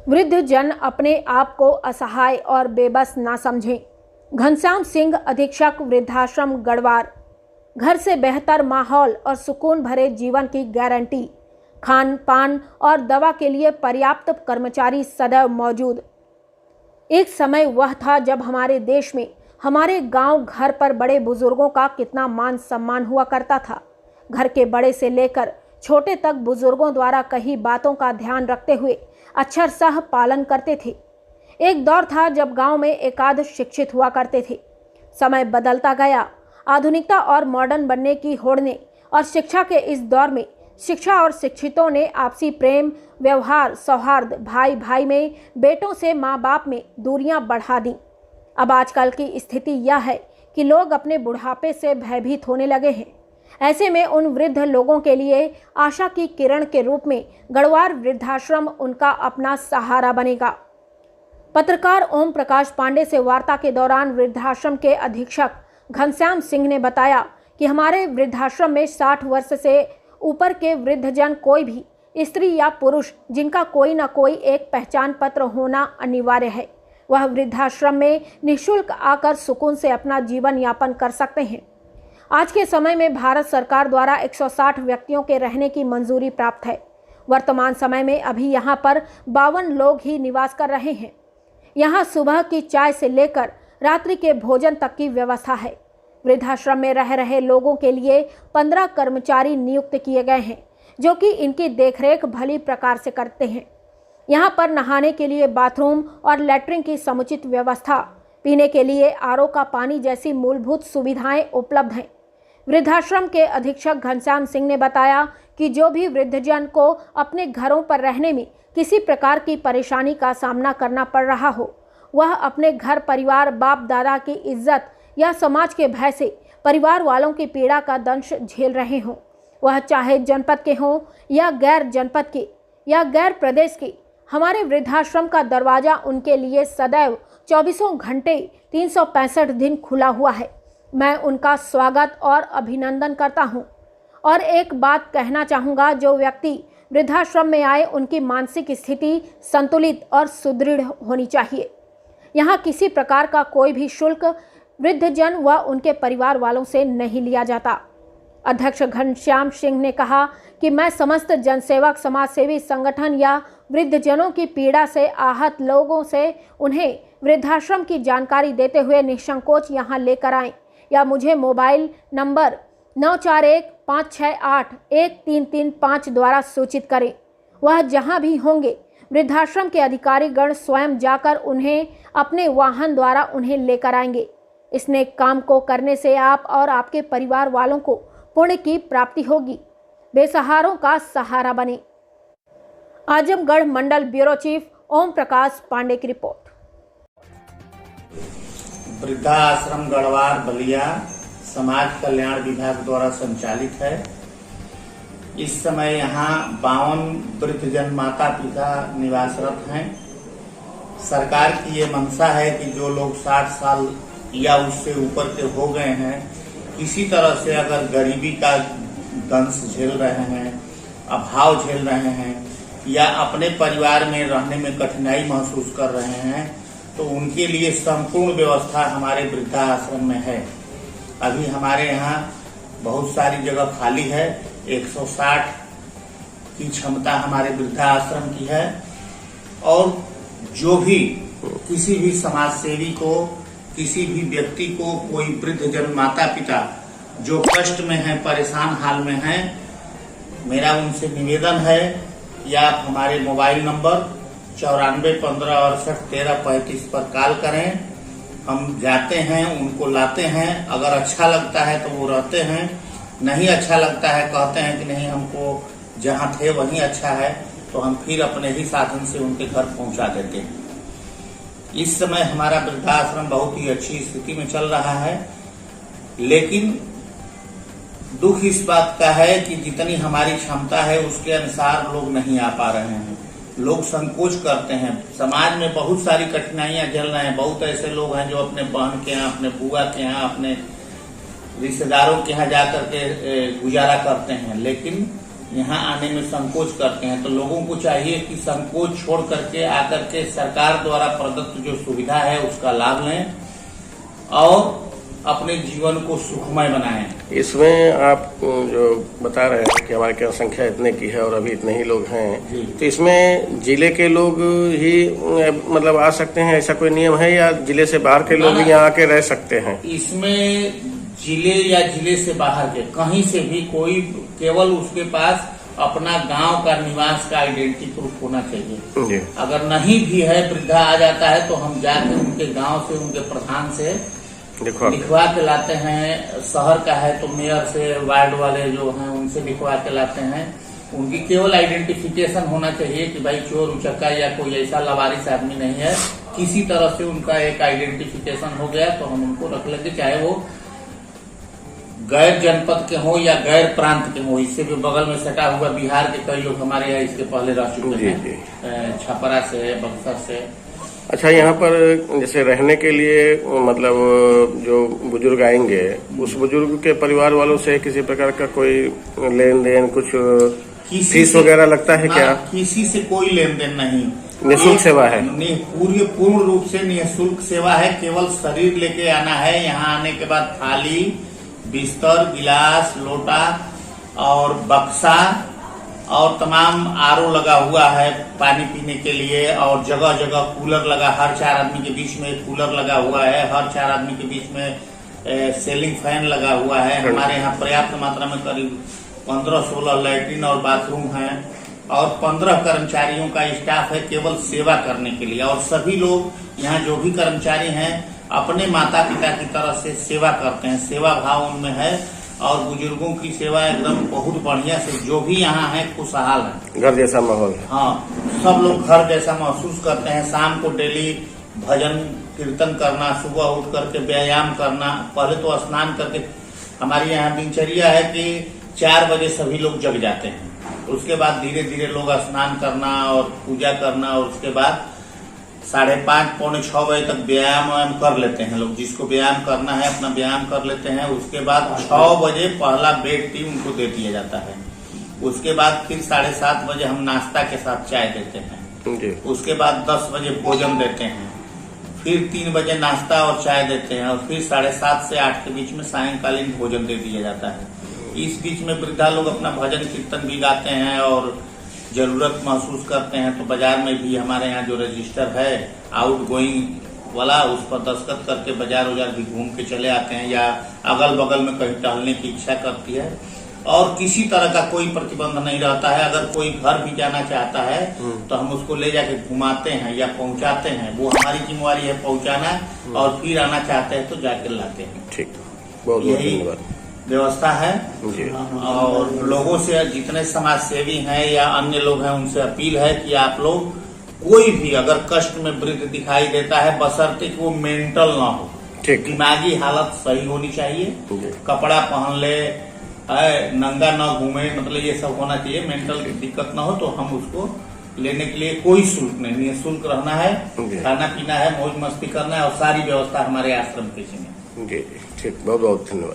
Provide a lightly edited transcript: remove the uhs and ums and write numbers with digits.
वृद्ध जन अपने आप को असहाय और बेबस ना समझें। घनश्याम सिंह, अधीक्षक वृद्धाश्रम गढ़वार। घर से बेहतर माहौल और सुकून भरे जीवन की गारंटी। खान पान और दवा के लिए पर्याप्त कर्मचारी सदैव मौजूद। एक समय वह था जब हमारे देश में हमारे गांव घर पर बड़े बुजुर्गों का कितना मान सम्मान हुआ करता था। घर के बड़े से लेकर छोटे तक बुजुर्गों द्वारा कही बातों का ध्यान रखते हुए अक्षरशः पालन करते थे। एक दौर था जब गांव में एकाध शिक्षित हुआ करते थे। समय बदलता गया। आधुनिकता और मॉडर्न बनने की होड़ ने और शिक्षा के इस दौर में शिक्षा और शिक्षितों ने आपसी प्रेम, व्यवहार, सौहार्द, भाई भाई में, बेटों से माँ बाप में दूरियां बढ़ा दी। अब आजकल की स्थिति यह है कि लोग अपने बुढ़ापे से भयभीत होने लगे हैं। ऐसे में उन वृद्ध लोगों के लिए आशा की किरण के रूप में गढ़वार वृद्धाश्रम उनका अपना सहारा बनेगा। पत्रकार ओम प्रकाश पांडे से वार्ता के दौरान वृद्धाश्रम के अधीक्षक घनश्याम सिंह ने बताया कि हमारे वृद्धाश्रम में 60 वर्ष से ऊपर के वृद्धजन, कोई भी स्त्री या पुरुष जिनका कोई न कोई एक पहचान पत्र होना अनिवार्य है, वह वृद्धाश्रम में निःशुल्क आकर सुकून से अपना जीवन यापन कर सकते हैं। आज के समय में भारत सरकार द्वारा 160 व्यक्तियों के रहने की मंजूरी प्राप्त है। वर्तमान समय में अभी यहाँ पर 52 लोग ही निवास कर रहे हैं। यहाँ सुबह की चाय से लेकर रात्रि के भोजन तक की व्यवस्था है। वृद्धाश्रम में रह रहे लोगों के लिए 15 कर्मचारी नियुक्त किए गए हैं, जो कि इनकी देखरेख भली प्रकार से करते हैं। यहाँ पर नहाने के लिए बाथरूम और लैट्रिन की समुचित व्यवस्था, पीने के लिए आरओ का पानी जैसी मूलभूत सुविधाएं उपलब्ध हैं। वृद्धाश्रम के अधीक्षक घनश्याम सिंह ने बताया कि जो भी वृद्धजन को अपने घरों पर रहने में किसी प्रकार की परेशानी का सामना करना पड़ रहा हो, वह अपने घर परिवार, बाप दादा की इज्जत या समाज के भय से परिवार वालों की पीड़ा का दंश झेल रहे हों, वह चाहे जनपद के हों या गैर जनपद के या गैर प्रदेश के, हमारे वृद्धाश्रम का दरवाज़ा उनके लिए सदैव 24 घंटे 365 दिन खुला हुआ है। मैं उनका स्वागत और अभिनंदन करता हूं। और एक बात कहना चाहूँगा, जो व्यक्ति वृद्धाश्रम में आए उनकी मानसिक स्थिति संतुलित और सुदृढ़ होनी चाहिए। यहाँ किसी प्रकार का कोई भी शुल्क वृद्धजन व उनके परिवार वालों से नहीं लिया जाता। अध्यक्ष घनश्याम सिंह ने कहा कि मैं समस्त जनसेवक, समाजसेवी संगठन या वृद्धजनों की पीड़ा से आहत लोगों से उन्हें वृद्धाश्रम की जानकारी देते हुए निसंकोच यहाँ लेकर आएं या मुझे मोबाइल नंबर 9415681335 द्वारा सूचित करें। वह जहाँ भी होंगे, वृद्धाश्रम के अधिकारी गण स्वयं जाकर उन्हें अपने वाहन द्वारा उन्हें लेकर आएंगे। इस नेक काम को करने से आप और आपके परिवार वालों को पुण्य की प्राप्ति होगी। बेसहारों का सहारा बने। आजमगढ़ मंडल ब्यूरो चीफ ओम प्रकाश पांडे की रिपोर्ट। वृद्धाश्रम गढ़वार बलिया समाज कल्याण विभाग द्वारा संचालित है। इस समय यहाँ 52 वृद्धजन माता पिता निवासरत हैं। सरकार की ये मंशा है कि जो लोग 60 साल या उससे ऊपर के हो गए हैं, किसी तरह से अगर गरीबी का दंश झेल रहे हैं, अभाव झेल रहे हैं या अपने परिवार में रहने में कठिनाई महसूस कर रहे हैं, तो उनके लिए संपूर्ण व्यवस्था हमारे वृद्धाश्रम में है। अभी हमारे यहाँ बहुत सारी जगह खाली है। 160 की क्षमता हमारे वृद्धाश्रम की है। और जो भी किसी भी समाज सेवी को, किसी भी व्यक्ति को, कोई वृद्धजन माता पिता जो कष्ट में है, परेशान हाल में है, मेरा उनसे निवेदन है या आप हमारे मोबाइल नंबर 9415681335 पर कॉल करें। हम जाते हैं, उनको लाते हैं। अगर अच्छा लगता है तो वो रहते हैं, नहीं अच्छा लगता है, कहते हैं कि नहीं हमको जहाँ थे वहीं अच्छा है, तो हम फिर अपने ही साधन से उनके घर पहुंचा देते हैं। इस समय हमारा वृद्धाश्रम बहुत ही अच्छी स्थिति में चल रहा है, लेकिन दुख इस बात का है कि जितनी हमारी क्षमता है उसके अनुसार लोग नहीं आ पा रहे हैं। लोग संकोच करते हैं। समाज में बहुत सारी कठिनाइयां झेल रहे हैं। बहुत ऐसे लोग हैं जो अपने बहन के यहाँ, अपने बुआ के यहाँ, अपने रिश्तेदारों के यहाँ जाकर के गुजारा करते हैं, लेकिन यहाँ आने में संकोच करते हैं। तो लोगों को चाहिए कि संकोच छोड़ करके आकर के सरकार द्वारा प्रदत्त जो सुविधा है उसका लाभ लें और अपने जीवन को सुखमय बनाएं। इसमें आप जो बता रहे हैं कि हमारे यहाँ संख्या इतने की है और अभी इतने ही लोग हैं, तो इसमें जिले के लोग ही मतलब आ सकते हैं, ऐसा कोई नियम है या जिले से बाहर के लोग यहाँ आके रह सकते हैं? इसमें जिले या जिले से बाहर के कहीं से भी कोई, केवल उसके पास अपना गांव का निवास का आइडेंटिटी प्रूफ होना चाहिए जी। अगर नहीं भी है, वृद्धा आ जाता है तो हम जाके उनके गांव से, उनके प्रधान से लिखवा के लाते हैं। शहर का है तो मेयर से, वार्ड वाले जो हैं उनसे लिखवा के लाते हैं। उनकी केवल आइडेंटिफिकेशन होना चाहिए कि भाई चोर उचक्का या कोई ऐसा लवारिस आदमी नहीं है। किसी तरह से उनका एक आइडेंटिफिकेशन हो गया तो हम उनको रख लेंगे, चाहे वो गैर जनपद के हो या गैर प्रांत के हो। इससे भी बगल में सटा हुआ बिहार के कई लोग हमारे यहाँ इसके पहले रह चुके हैं, छपरा से, बक्सर से। अच्छा, यहाँ पर जैसे रहने के लिए मतलब जो बुजुर्ग आएंगे, उस बुजुर्ग के परिवार वालों से किसी प्रकार का कोई लेन देन, कुछ फीस वगैरह लगता है क्या? किसी से कोई लेन देन नहीं, निःशुल्क सेवा है। पूर्ण रूप से निःशुल्क सेवा है। केवल शरीर लेके आना है। यहाँ आने के बाद थाली, बिस्तर, गिलास, लोटा और बक्सा और तमाम आरओ लगा हुआ है पानी पीने के लिए, और जगह जगह कूलर लगा, हर 4 आदमी के बीच में एक कूलर लगा हुआ है, हर 4 आदमी के बीच में सीलिंग फैन लगा हुआ है। हमारे यहाँ पर्याप्त मात्रा में करीब 15-16 लैट्रिन और बाथरूम है और 15 कर्मचारियों का स्टाफ है केवल सेवा करने के लिए। और सभी लोग यहाँ जो भी कर्मचारी हैं अपने माता पिता की तरह से सेवा करते हैं, सेवा भाव उनमें है और बुजुर्गों की सेवा एकदम बहुत बढ़िया से, जो भी यहाँ है खुशहाल है, घर जैसा माहौल है। हाँ, सब लोग घर जैसा महसूस करते हैं। शाम को डेली भजन कीर्तन करना, सुबह उठ करके व्यायाम करना। पहले तो स्नान करके, हमारी यहाँ दिनचर्या है कि 4 बजे सभी लोग जग जाते हैं, उसके बाद धीरे धीरे लोग स्नान करना और पूजा करना और उसके बाद 5:30 पौने 6 बजे तक व्यायाम कर लेते हैं लोग। जिसको व्यायाम करना है अपना व्यायाम कर लेते हैं। उसके बाद 6 बजे पहला बेड टी उनको दे दिया जाता है। उसके बाद फिर 7:30 बजे हम नाश्ता के साथ चाय देते हैं। उसके बाद 10 बजे भोजन देते हैं, फिर 3 बजे नाश्ता और चाय देते हैं और फिर 7:30 से 8 के बीच में सायंकालीन भोजन दे दिया जाता है। इस बीच में वृद्धा लोग अपना भजन कीर्तन भी गाते हैं और जरूरत महसूस करते हैं तो बाजार में भी हमारे यहाँ जो रजिस्टर है आउट गोइंग वाला, उस पर दस्तखत करके बाजार उजार भी घूम के चले आते हैं या अगल बगल में कहीं टहलने की इच्छा करती है। और किसी तरह का कोई प्रतिबंध नहीं रहता है। अगर कोई घर भी जाना चाहता है तो हम उसको ले जाके घुमाते हैं या पहुंचाते हैं, वो हमारी जिम्मेवारी है पहुंचाना, और फिर आना चाहते हैं तो जाके लाते हैं। ठीक, बहुत बहुत धन्यवाद। व्यवस्था है जी। और लोगों से, जितने समाज सेवी हैं या अन्य लोग हैं, उनसे अपील है कि आप लोग कोई भी अगर कष्ट में वृद्ध दिखाई देता है, बशर्ते कि वो मेंटल ना हो, दिमागी हालत सही होनी चाहिए, कपड़ा पहन ले, नंगा ना घूमे, मतलब ये सब होना चाहिए। मेंटल दिक्कत ना हो तो हम उसको लेने के लिए कोई शुल्क नहीं, निःशुल्क रहना है, खाना पीना है, मौज मस्ती करना है और सारी व्यवस्था हमारे आश्रम के जी में। जी, ठीक, बहुत बहुत धन्यवाद।